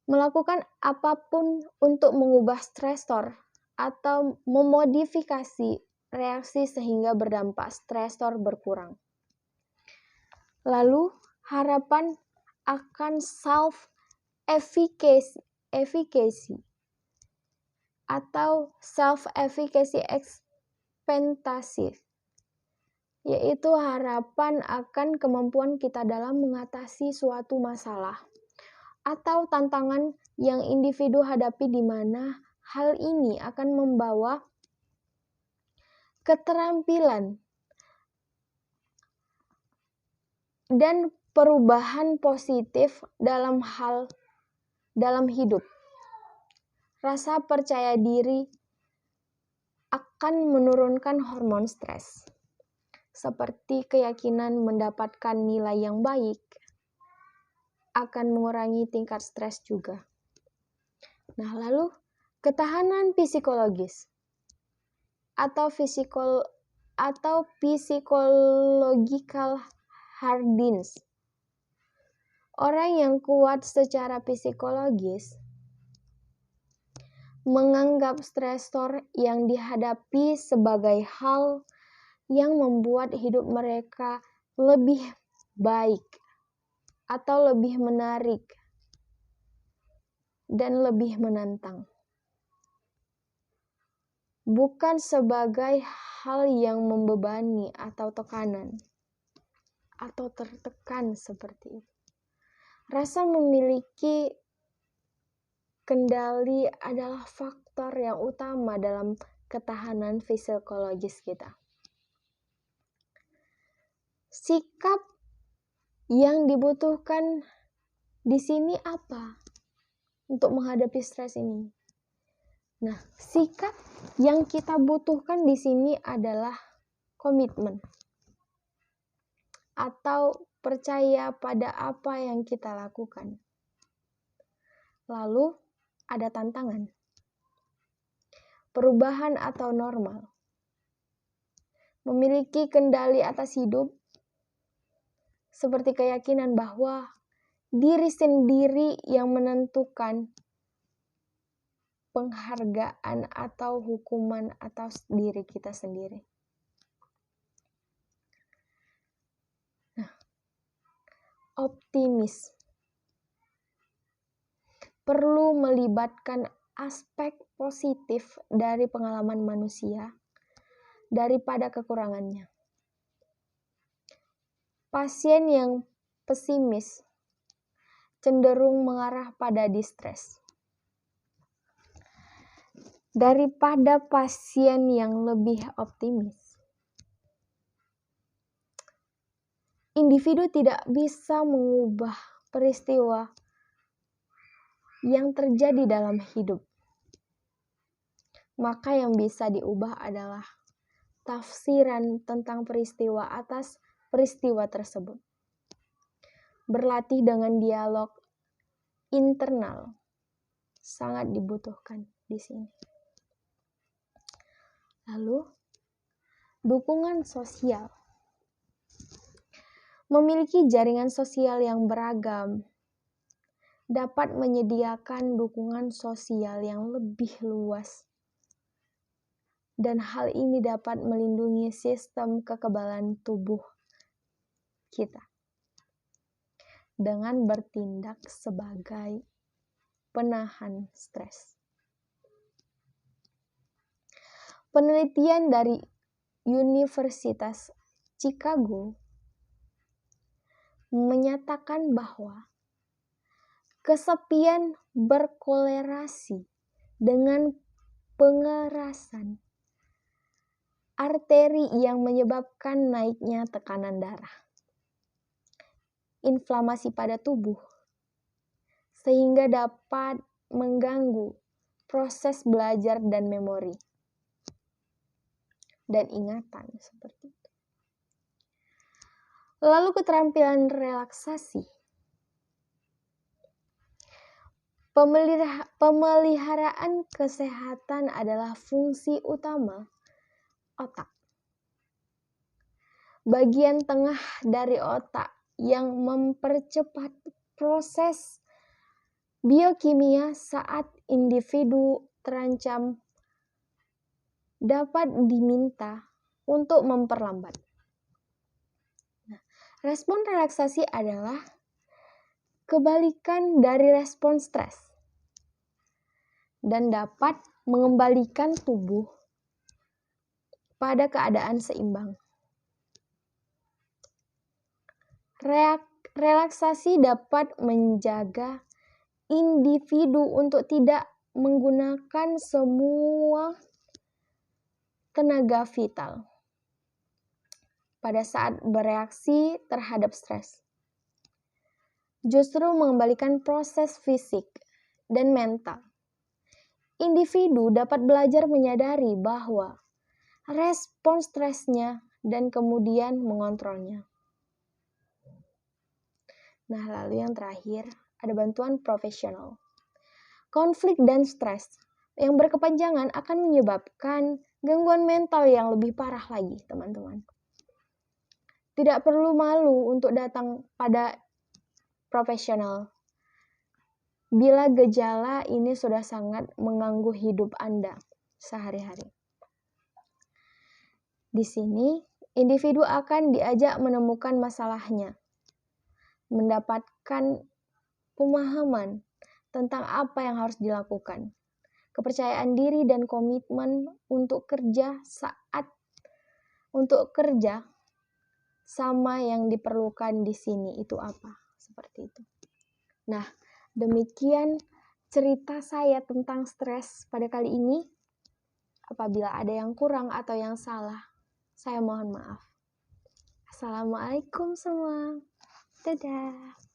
Melakukan apapun untuk mengubah stresor atau memodifikasi reaksi sehingga berdampak stresor berkurang. Lalu, harapan akan self-efficacy atau self-efficacy expectative, yaitu harapan akan kemampuan kita dalam mengatasi suatu masalah atau tantangan yang individu hadapi, di mana hal ini akan membawa keterampilan dan perubahan positif dalam hidup. Rasa percaya diri akan menurunkan hormon stres, seperti keyakinan mendapatkan nilai yang baik, akan mengurangi tingkat stres juga. Nah, lalu ketahanan psikologis atau physiological hardiness. Orang yang kuat secara psikologis menganggap stresor yang dihadapi sebagai hal yang membuat hidup mereka lebih baik atau lebih menarik dan lebih menantang, bukan sebagai hal yang membebani atau tekanan atau tertekan seperti itu. Rasa memiliki kendali adalah faktor yang utama dalam ketahanan psikologis kita. Sikap yang dibutuhkan di sini apa untuk menghadapi stres ini? Nah, sikap yang kita butuhkan di sini adalah komitmen atau percaya pada apa yang kita lakukan. Lalu ada tantangan, perubahan atau normal, memiliki kendali atas hidup, seperti keyakinan bahwa diri sendiri yang menentukan penghargaan atau hukuman atas diri kita sendiri. Nah, optimis perlu melibatkan aspek positif dari pengalaman manusia daripada kekurangannya. Pasien yang pesimis cenderung mengarah pada distres daripada pasien yang lebih optimis. Individu tidak bisa mengubah peristiwa yang terjadi dalam hidup. Maka yang bisa diubah adalah tafsiran tentang peristiwa atas peristiwa tersebut. Berlatih dengan dialog internal sangat dibutuhkan di sini. Lalu, dukungan sosial. Memiliki jaringan sosial yang beragam dapat menyediakan dukungan sosial yang lebih luas. Dan hal ini dapat melindungi sistem kekebalan tubuh kita dengan bertindak sebagai penahan stres. Penelitian dari Universitas Chicago menyatakan bahwa kesepian berkolerasi dengan pengerasan arteri yang menyebabkan naiknya tekanan darah, inflamasi pada tubuh, sehingga dapat mengganggu proses belajar dan memori dan ingatan seperti itu. Lalu keterampilan relaksasi. Pemeliharaan kesehatan adalah fungsi utama otak. Bagian tengah dari otak yang mempercepat proses biokimia saat individu terancam dapat diminta untuk memperlambat. Respon relaksasi adalah kebalikan dari respon stres dan dapat mengembalikan tubuh pada keadaan seimbang. Relaksasi dapat menjaga individu untuk tidak menggunakan semua tenaga vital pada saat bereaksi terhadap stres. Justru mengembalikan proses fisik dan mental. Individu dapat belajar menyadari bahwa respon stresnya dan kemudian mengontrolnya. Nah, lalu yang terakhir, ada bantuan profesional. Konflik dan stres yang berkepanjangan akan menyebabkan gangguan mental yang lebih parah lagi, teman-teman. Tidak perlu malu untuk datang pada profesional bila gejala ini sudah sangat mengganggu hidup Anda sehari-hari. Di sini, individu akan diajak menemukan masalahnya, mendapatkan pemahaman tentang apa yang harus dilakukan, kepercayaan diri dan komitmen untuk kerja sama yang diperlukan di sini itu apa, seperti itu. Nah, demikian cerita saya tentang stres pada kali ini. Apabila ada yang kurang atau yang salah, saya mohon maaf. Assalamualaikum semua. Dadah.